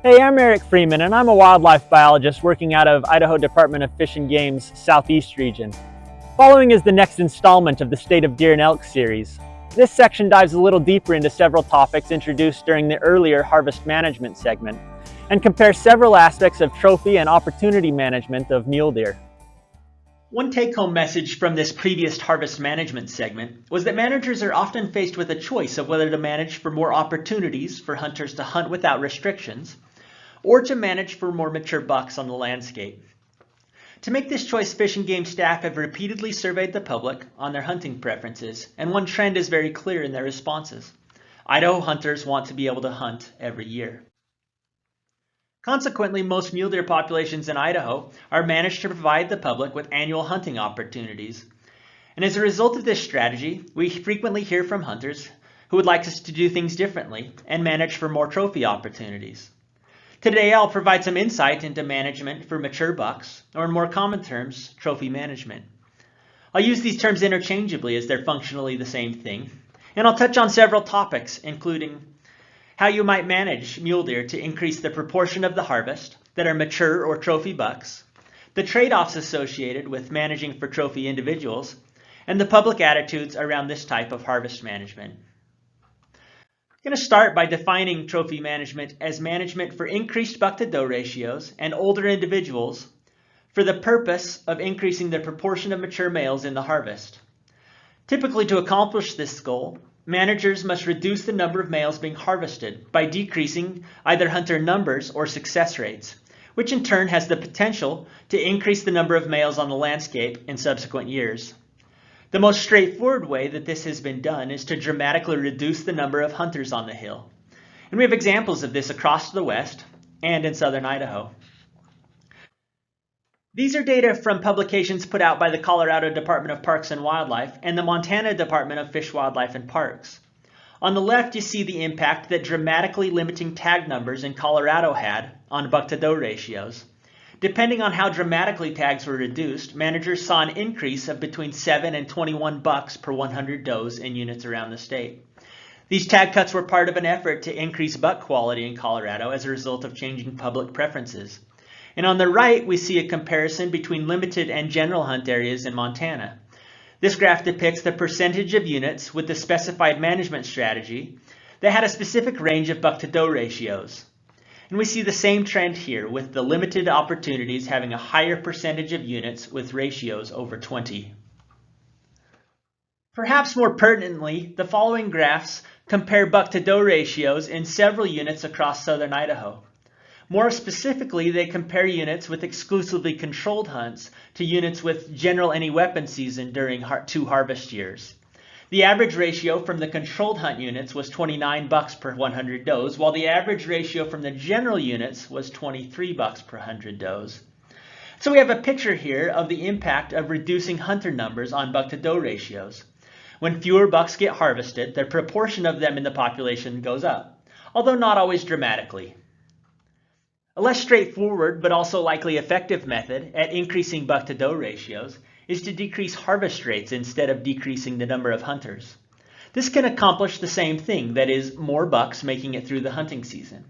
Hey, I'm Eric Freeman, and I'm a wildlife biologist working out of Idaho Department of Fish and Game's Southeast region. Following is the next installment of the State of Deer and Elk series. This section dives a little deeper into several topics introduced during the earlier harvest management segment, and compares several aspects of trophy and opportunity management of mule deer. One take-home message from this previous harvest management segment was that managers are often faced with a choice of whether to manage for more opportunities for hunters to hunt without restrictions, or to manage for more mature bucks on the landscape. To make this choice, Fish and Game staff have repeatedly surveyed the public on their hunting preferences, and one trend is very clear in their responses. Idaho hunters want to be able to hunt every year. Consequently, most mule deer populations in Idaho are managed to provide the public with annual hunting opportunities. And as a result of this strategy, we frequently hear from hunters who would like us to do things differently and manage for more trophy opportunities. Today, I'll provide some insight into management for mature bucks, or in more common terms, trophy management. I'll use these terms interchangeably as they're functionally the same thing, and I'll touch on several topics, including how you might manage mule deer to increase the proportion of the harvest that are mature or trophy bucks, the trade-offs associated with managing for trophy individuals, and the public attitudes around this type of harvest management. I'm going to start by defining trophy management as management for increased buck-to-doe ratios and older individuals for the purpose of increasing the proportion of mature males in the harvest. Typically, to accomplish this goal, managers must reduce the number of males being harvested by decreasing either hunter numbers or success rates, which in turn has the potential to increase the number of males on the landscape in subsequent years. The most straightforward way that this has been done is to dramatically reduce the number of hunters on the hill. And we have examples of this across the West and in southern Idaho. These are data from publications put out by the Colorado Department of Parks and Wildlife and the Montana Department of Fish, Wildlife, and Parks. On the left, you see the impact that dramatically limiting tag numbers in Colorado had on buck-to-doe ratios. Depending on how dramatically tags were reduced, managers saw an increase of between 7 and 21 bucks per 100 does in units around the state. These tag cuts were part of an effort to increase buck quality in Colorado as a result of changing public preferences. And on the right, we see a comparison between limited and general hunt areas in Montana. This graph depicts the percentage of units with the specified management strategy that had a specific range of buck-to-doe ratios. And we see the same trend here, with the limited opportunities having a higher percentage of units with ratios over 20. Perhaps more pertinently, the following graphs compare buck-to-doe ratios in several units across southern Idaho. More specifically, they compare units with exclusively controlled hunts to units with general any weapon season during 2 harvest years. The average ratio from the controlled hunt units was 29 bucks per 100 does, while the average ratio from the general units was 23 bucks per 100 does. So we have a picture here of the impact of reducing hunter numbers on buck-to-doe ratios. When fewer bucks get harvested, the proportion of them in the population goes up, although not always dramatically. A less straightforward but also likely effective method at increasing buck-to-doe ratios is to decrease harvest rates instead of decreasing the number of hunters. This can accomplish the same thing, that is, more bucks making it through the hunting season.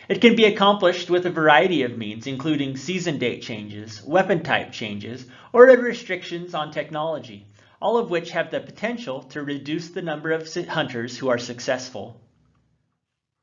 It can be accomplished with a variety of means, including season date changes, weapon type changes, or restrictions on technology, all of which have the potential to reduce the number of hunters who are successful.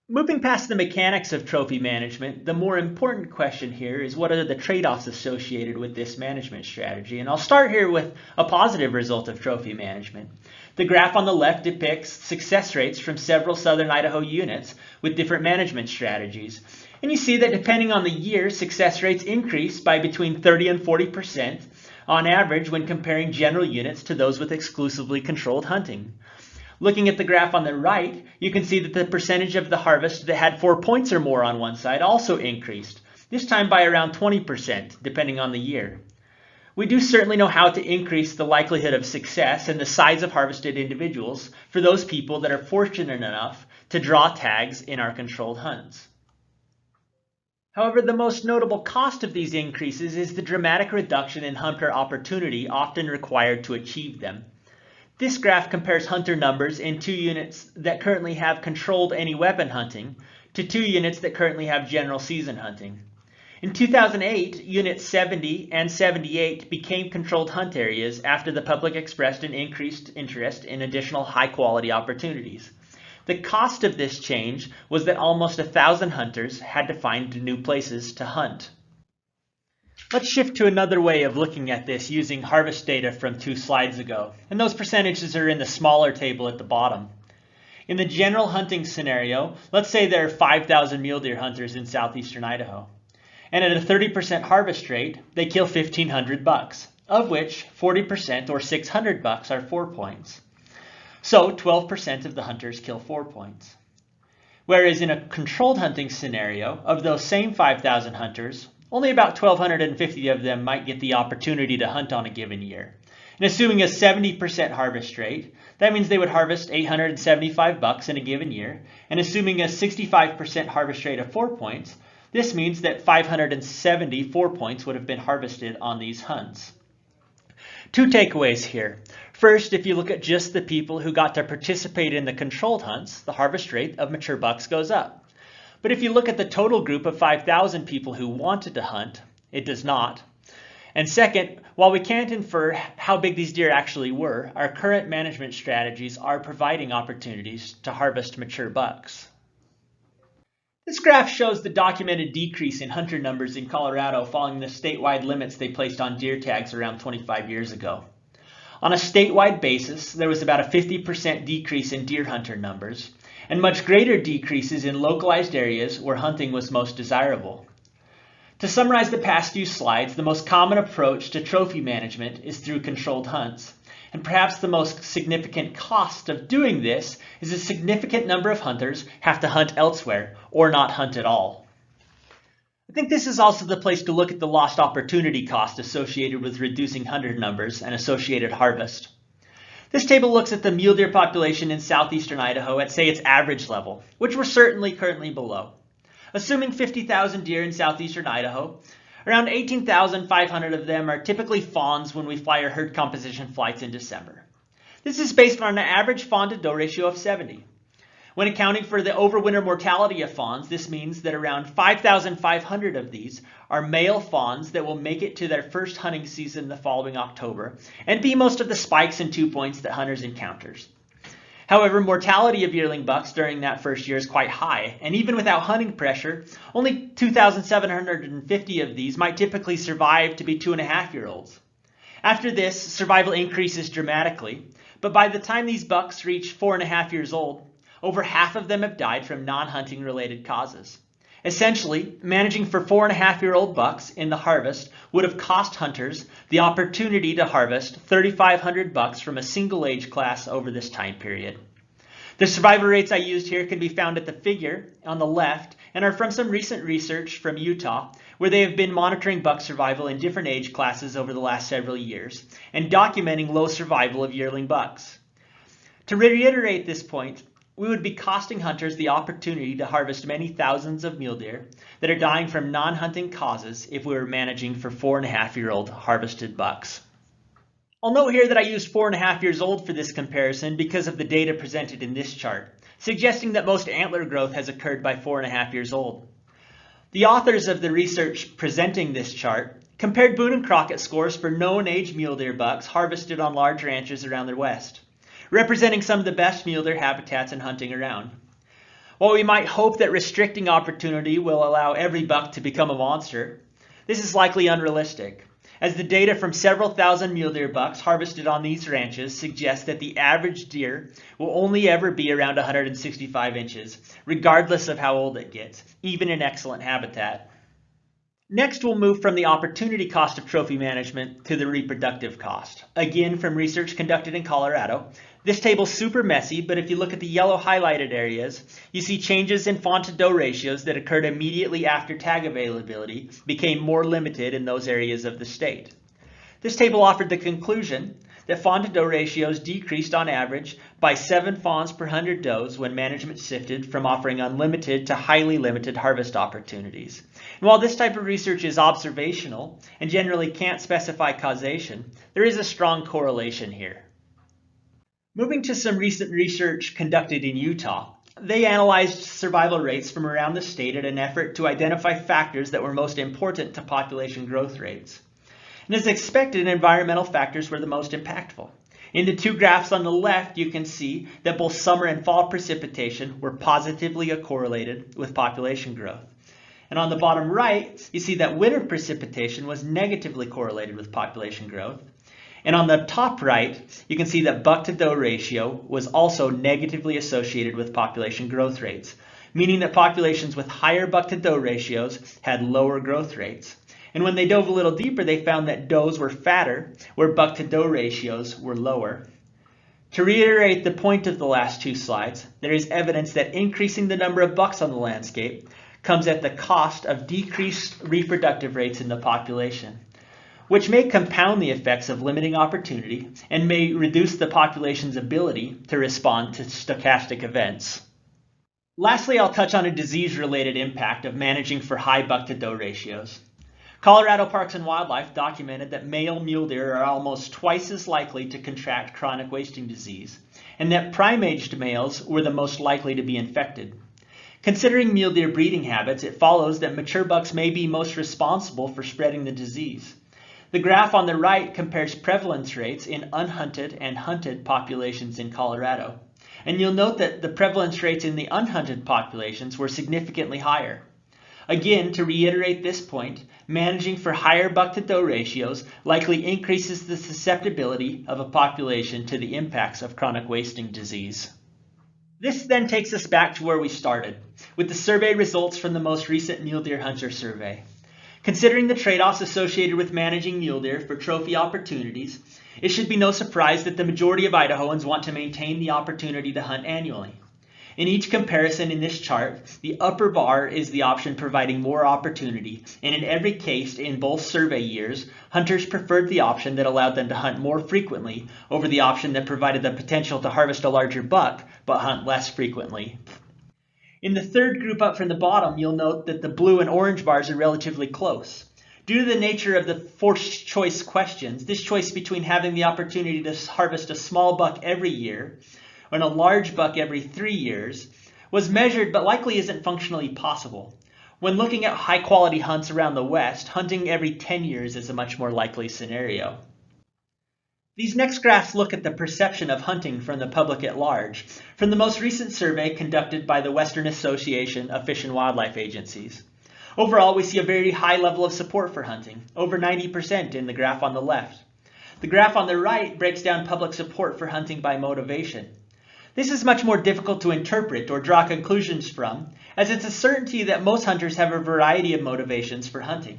Moving past the mechanics of trophy management, the more important question here is what are the trade-offs associated with this management strategy? And I'll start here with a positive result of trophy management. The graph on the left depicts success rates from several southern Idaho units with different management strategies. And you see that depending on the year, success rates increase by between 30 and 40% on average when comparing general units to those with exclusively controlled hunting. Looking at the graph on the right, you can see that the percentage of the harvest that had 4 points or more on one side also increased, this time by around 20%, depending on the year. We do certainly know how to increase the likelihood of success and the size of harvested individuals for those people that are fortunate enough to draw tags in our controlled hunts. However, the most notable cost of these increases is the dramatic reduction in hunter opportunity often required to achieve them. This graph compares hunter numbers in 2 units that currently have controlled any weapon hunting to 2 units that currently have general season hunting. In 2008, Units 70 and 78 became controlled hunt areas after the public expressed an increased interest in additional high-quality opportunities. The cost of this change was that almost 1,000 hunters had to find new places to hunt. Let's shift to another way of looking at this using harvest data from 2 slides ago, and those percentages are in the smaller table at the bottom. In the general hunting scenario, let's say there are 5,000 mule deer hunters in southeastern Idaho. And at a 30% harvest rate, they kill 1,500 bucks, of which 40% or 600 bucks are 4 points. So 12% of the hunters kill 4 points. Whereas in a controlled hunting scenario, of those same 5,000 hunters, only about 1,250 of them might get the opportunity to hunt on a given year. And assuming a 70% harvest rate, that means they would harvest 875 bucks in a given year. And assuming a 65% harvest rate of 4 points, this means that 574 points would have been harvested on these hunts. 2 takeaways here. First, if you look at just the people who got to participate in the controlled hunts, the harvest rate of mature bucks goes up. But if you look at the total group of 5,000 people who wanted to hunt, it does not. And second, while we can't infer how big these deer actually were, our current management strategies are providing opportunities to harvest mature bucks. This graph shows the documented decrease in hunter numbers in Colorado following the statewide limits they placed on deer tags around 25 years ago. On a statewide basis, there was about a 50% decrease in deer hunter numbers, and much greater decreases in localized areas where hunting was most desirable. To summarize the past few slides, the most common approach to trophy management is through controlled hunts. And perhaps the most significant cost of doing this is a significant number of hunters have to hunt elsewhere or not hunt at all. I think this is also the place to look at the lost opportunity cost associated with reducing hunter numbers and associated harvest. This table looks at the mule deer population in southeastern Idaho at, say, its average level, which we're certainly currently below. Assuming 50,000 deer in southeastern Idaho, around 18,500 of them are typically fawns when we fly our herd composition flights in December. This is based on an average fawn to doe ratio of 70. When accounting for the overwinter mortality of fawns, this means that around 5,500 of these are male fawns that will make it to their first hunting season the following October and be most of the spikes and 2 points that hunters encounter. However, mortality of yearling bucks during that first year is quite high, and even without hunting pressure, only 2,750 of these might typically survive to be 2.5-year-olds. After this, survival increases dramatically, but by the time these bucks reach 4.5 years old, over half of them have died from non-hunting related causes. Essentially, managing for 4.5-year-old bucks in the harvest would have cost hunters the opportunity to harvest 3,500 bucks from a single age class over this time period. The survival rates I used here can be found at the figure on the left and are from some recent research from Utah, where they have been monitoring buck survival in different age classes over the last several years and documenting low survival of yearling bucks. To reiterate this point, we would be costing hunters the opportunity to harvest many thousands of mule deer that are dying from non-hunting causes if we were managing for 4.5-year-old harvested bucks. I'll note here that I used 4.5 years old for this comparison because of the data presented in this chart, suggesting that most antler growth has occurred by 4.5 years old. The authors of the research presenting this chart compared Boone and Crockett scores for known age mule deer bucks harvested on large ranches around the West, representing some of the best mule deer habitats and hunting around. While we might hope that restricting opportunity will allow every buck to become a monster, this is likely unrealistic, as the data from several thousand mule deer bucks harvested on these ranches suggests that the average deer will only ever be around 165 inches, regardless of how old it gets, even in excellent habitat. Next, we'll move from the opportunity cost of trophy management to the reproductive cost. Again, from research conducted in Colorado. This table's super messy, but if you look at the yellow highlighted areas, you see changes in fawn to doe ratios that occurred immediately after tag availability became more limited in those areas of the state. This table offered the conclusion that fawn to doe ratios decreased on average by 7 fawns per 100 does when management shifted from offering unlimited to highly limited harvest opportunities. And while this type of research is observational and generally can't specify causation, there is a strong correlation here. Moving to some recent research conducted in Utah, They analyzed survival rates from around the state in an effort to identify factors that were most important to population growth rates. And as expected, environmental factors were the most impactful. In the two graphs on the left, you can see that both summer and fall precipitation were positively correlated with population growth. And on the bottom right, you see that winter precipitation was negatively correlated with population growth. And on the top right, you can see that buck-to-doe ratio was also negatively associated with population growth rates, meaning that populations with higher buck-to-doe ratios had lower growth rates. And when they dove a little deeper, they found that does were fatter, where buck-to-doe ratios were lower. To reiterate the point of the last two slides, there is evidence that increasing the number of bucks on the landscape comes at the cost of decreased reproductive rates in the population, which may compound the effects of limiting opportunity and may reduce the population's ability to respond to stochastic events. Lastly, I'll touch on a disease-related impact of managing for high buck-to-doe ratios. Colorado Parks and Wildlife documented that male mule deer are almost twice as likely to contract chronic wasting disease, and that prime-aged males were the most likely to be infected. Considering mule deer breeding habits, it follows that mature bucks may be most responsible for spreading the disease. The graph on the right compares prevalence rates in unhunted and hunted populations in Colorado. And you'll note that the prevalence rates in the unhunted populations were significantly higher. Again, to reiterate this point, managing for higher buck-to-doe ratios likely increases the susceptibility of a population to the impacts of chronic wasting disease. This then takes us back to where we started, with the survey results from the most recent mule deer hunter survey. Considering the trade-offs associated with managing mule deer for trophy opportunities, it should be no surprise that the majority of Idahoans want to maintain the opportunity to hunt annually. In each comparison in this chart, the upper bar is the option providing more opportunity, and in every case in both survey years, hunters preferred the option that allowed them to hunt more frequently over the option that provided the potential to harvest a larger buck but hunt less frequently. In the third group up from the bottom, you'll note that the blue and orange bars are relatively close. Due to the nature of the forced choice questions, this choice between having the opportunity to harvest a small buck every year and a large buck every 3 years was measured but likely isn't functionally possible. When looking at high-quality hunts around the West, hunting every 10 years is a much more likely scenario. These next graphs look at the perception of hunting from the public at large, from the most recent survey conducted by the Western Association of Fish and Wildlife Agencies. Overall, we see a very high level of support for hunting, over 90% in the graph on the left. The graph on the right breaks down public support for hunting by motivation. This is much more difficult to interpret or draw conclusions from, as it's a certainty that most hunters have a variety of motivations for hunting.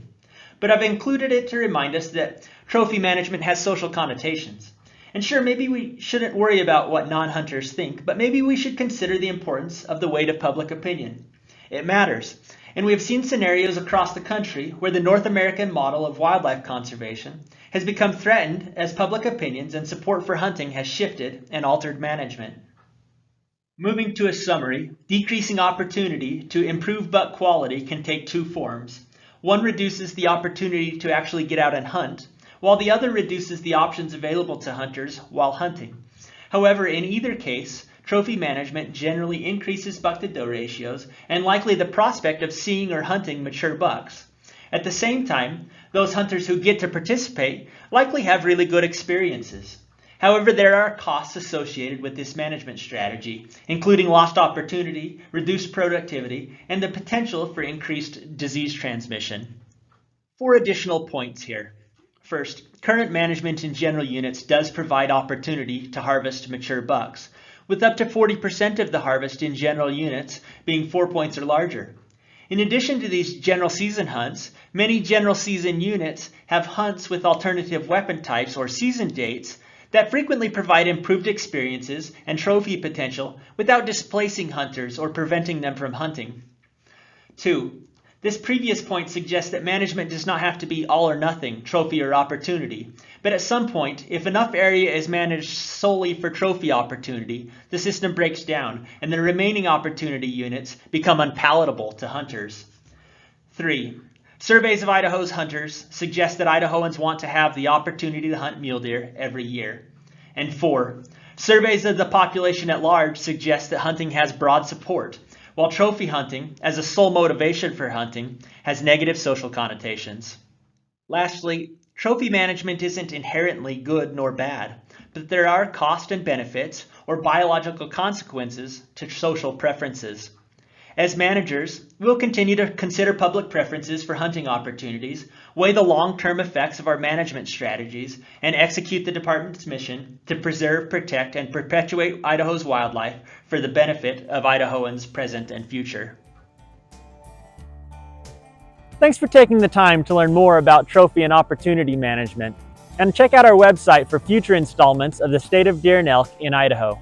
But I've included it to remind us that trophy management has social connotations. And sure, maybe we shouldn't worry about what non-hunters think, but maybe we should consider the importance of the weight of public opinion. It matters. And we have seen scenarios across the country where the North American model of wildlife conservation has become threatened as public opinions and support for hunting has shifted and altered management. Moving to a summary, decreasing opportunity to improve buck quality can take two forms. One reduces the opportunity to actually get out and hunt, while the other reduces the options available to hunters while hunting. However, in either case, trophy management generally increases buck-to-doe ratios and likely the prospect of seeing or hunting mature bucks. At the same time, those hunters who get to participate likely have really good experiences. However, there are costs associated with this management strategy, including lost opportunity, reduced productivity, and the potential for increased disease transmission. 4 additional points here. First, current management in general units does provide opportunity to harvest mature bucks, with up to 40% of the harvest in general units being 4 points or larger. In addition to these general season hunts, many general season units have hunts with alternative weapon types or season dates that frequently provide improved experiences and trophy potential without displacing hunters or preventing them from hunting. 2. This previous point suggests that management does not have to be all or nothing, trophy or opportunity, but at some point, if enough area is managed solely for trophy opportunity, the system breaks down and the remaining opportunity units become unpalatable to hunters. 3. Surveys of Idaho's hunters suggest that Idahoans want to have the opportunity to hunt mule deer every year. And 4. Surveys of the population at large suggest that hunting has broad support, while trophy hunting, as a sole motivation for hunting, has negative social connotations. Lastly, trophy management isn't inherently good nor bad, but there are costs and benefits or biological consequences to social preferences. As managers, we'll continue to consider public preferences for hunting opportunities, weigh the long-term effects of our management strategies, and execute the department's mission to preserve, protect, and perpetuate Idaho's wildlife for the benefit of Idahoans present and future. Thanks for taking the time to learn more about trophy and opportunity management, and check out our website for future installments of the State of Deer and Elk in Idaho.